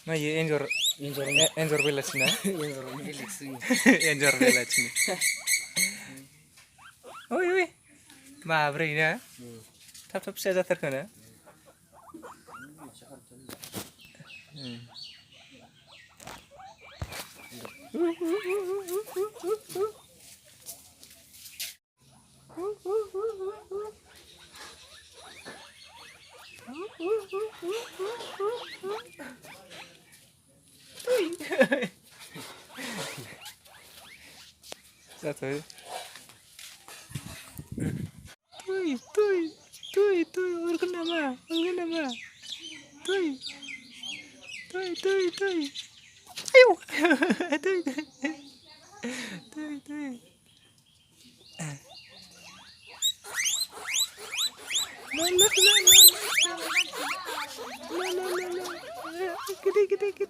Maye anjor Injor anjor belati na injor belati. anjor belati. Oi oi माब्रै ना थाब थाब फिसा जाथारखो ना जाथ'बाय tuh urgen nama tuh ayo tuh la gede